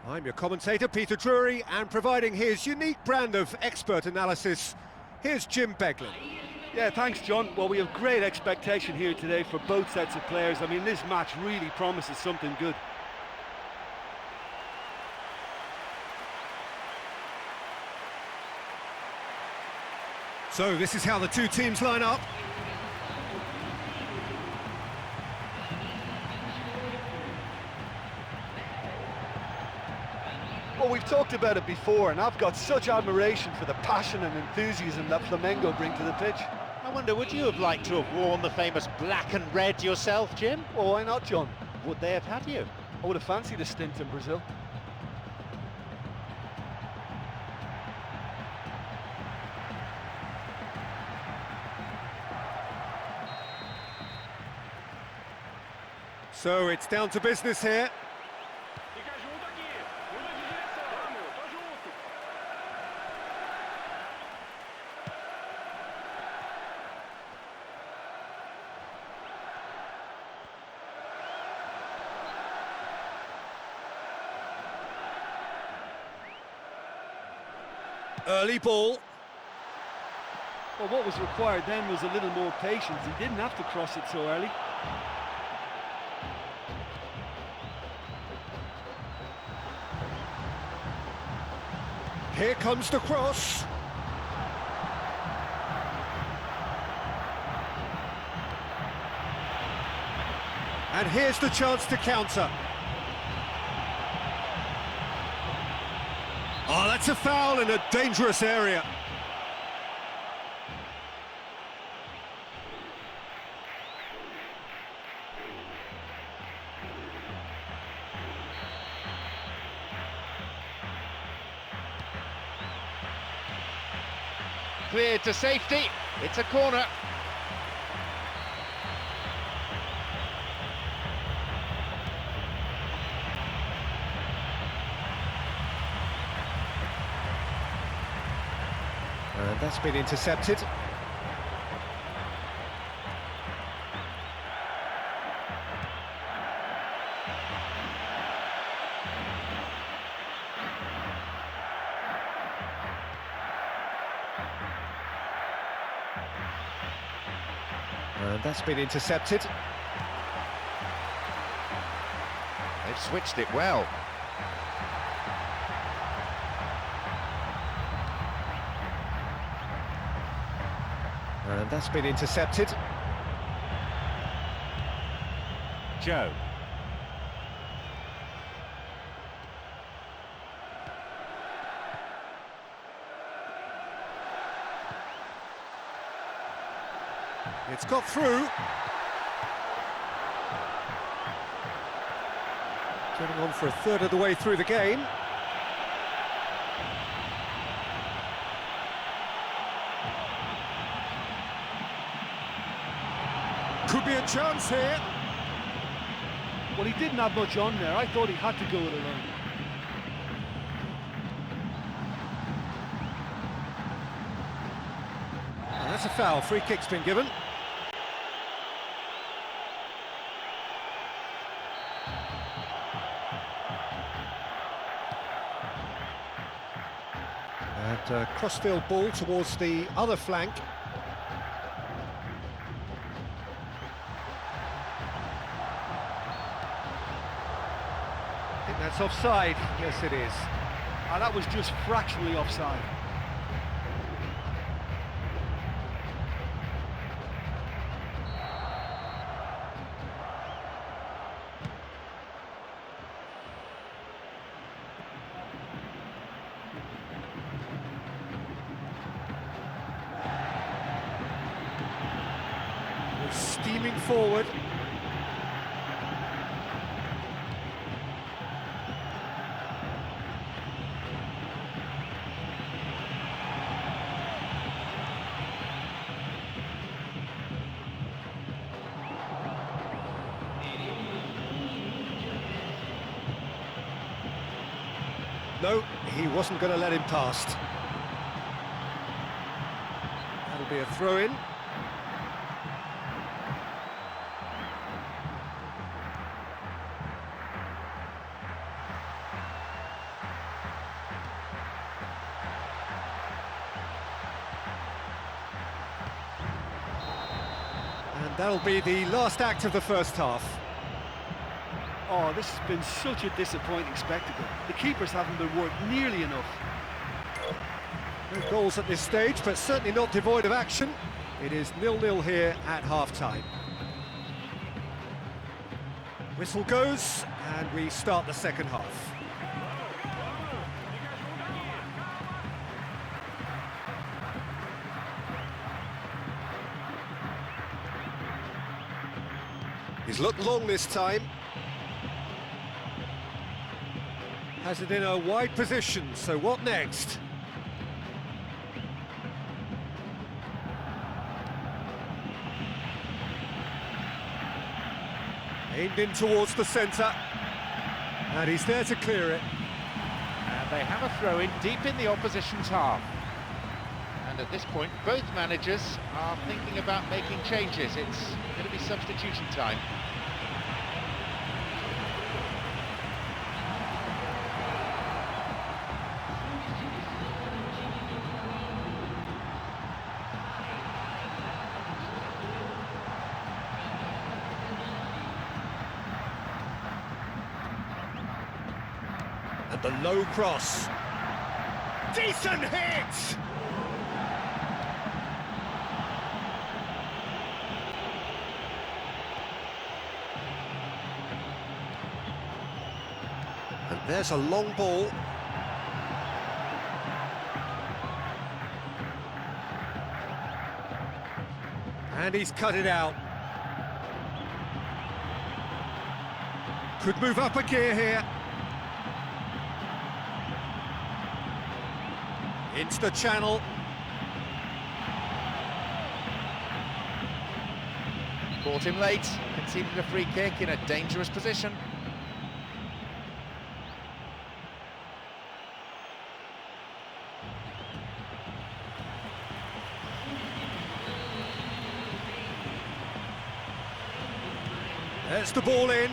I'm your commentator, Peter Drury, and providing his unique brand of expert analysis, here's Jim Beglin. Yeah, thanks, John. Well, we have great expectation here today for both sets of players. I mean, this match really promises something good. So this is how the two teams line up. Well, we've talked about it before, and I've got such admiration for the passion and enthusiasm that Flamengo bring to the pitch. I wonder, would you have liked to have worn the famous black and red yourself, Jim? Well, why not, John? Would they have had you? I would have fancied a stint in Brazil. So it's down to business here. Early ball. Well, what was required then was a little more patience. He didn't have to cross it so early. Here comes the cross. And here's the chance to counter. Oh, that's a foul in a dangerous area. Cleared to safety. It's a corner. And that's been intercepted. And that's been intercepted. They've switched it well. And that's been intercepted. Joe. It's got through. Getting on for a third of the way through the game. Could be a chance here. Well, he didn't have much on there. I thought he had to go it alone. And that's a foul. Free kick's been given. And crossfield ball towards the other flank. I think that's offside. Yes, it is. And that was just fractionally offside. Steaming forward. No, he wasn't going to let him past. That'll be a throw-in. And that'll be the last act of the first half. Oh, this has been such a disappointing spectacle. The keepers haven't been worked nearly enough. No goals at this stage, but certainly not devoid of action. It is 0-0 here at half-time. Whistle goes, and we start the second half. He's looked long this time. Has it in a wide position, so what next? Aimed in towards the centre, and he's there to clear it. And they have a throw-in deep in the opposition's half. And at this point, both managers are thinking about making changes. It's going to be substitution time. And the low cross. Decent hit! And there's a long ball. And he's cut it out. Could move up a gear here. Into the channel. Caught him late, conceded a free kick in a dangerous position. There's the ball in.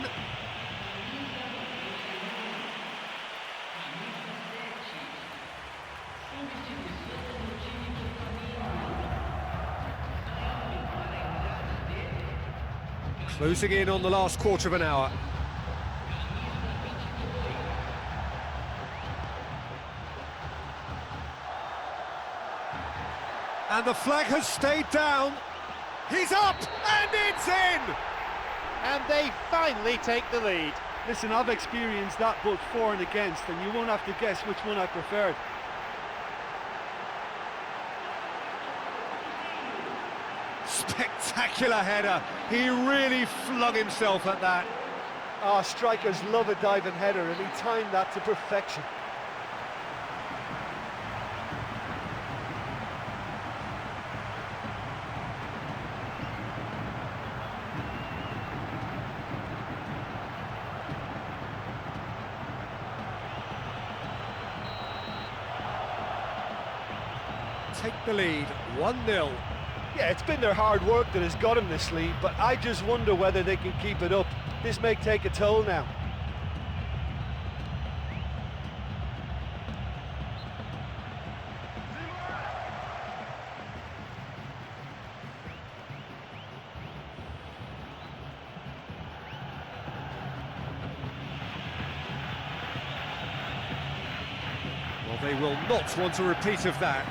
Closing in on the last quarter of an hour. And the flag has stayed down. He's up and it's in! And they finally take the lead. Listen, I've experienced that both for and against, and you won't have to guess which one I preferred. Spectacular header. He really flung himself at that. Ah, strikers love a diving header, and he timed that to perfection. Take the lead, 1-0. Yeah, it's been their hard work that has got them this lead, but I just wonder whether they can keep it up. This may take a toll now. Well, they will not want a repeat of that.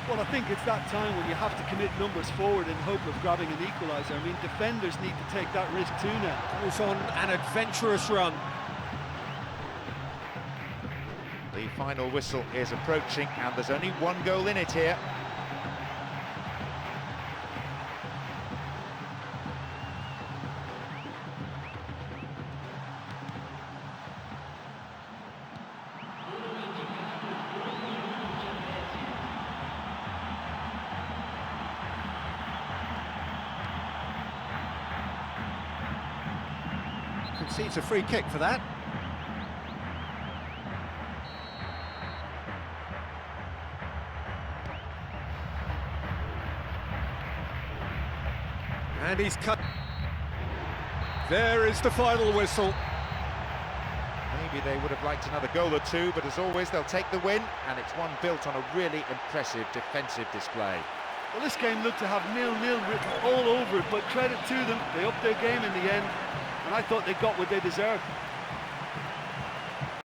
Well, I think it's that time when you have to commit numbers forward in hope of grabbing an equaliser. I mean, defenders need to take that risk too now. Goes on an adventurous run. The final whistle is approaching, and there's only one goal in it here. Concedes a free kick for that. And he's cut. There is the final whistle. Maybe they would have liked another goal or two, but as always, they'll take the win, and it's one built on a really impressive defensive display. Well, this game looked to have 0-0 written all over it, but credit to them, they upped their game in the end, and I thought they got what they deserved.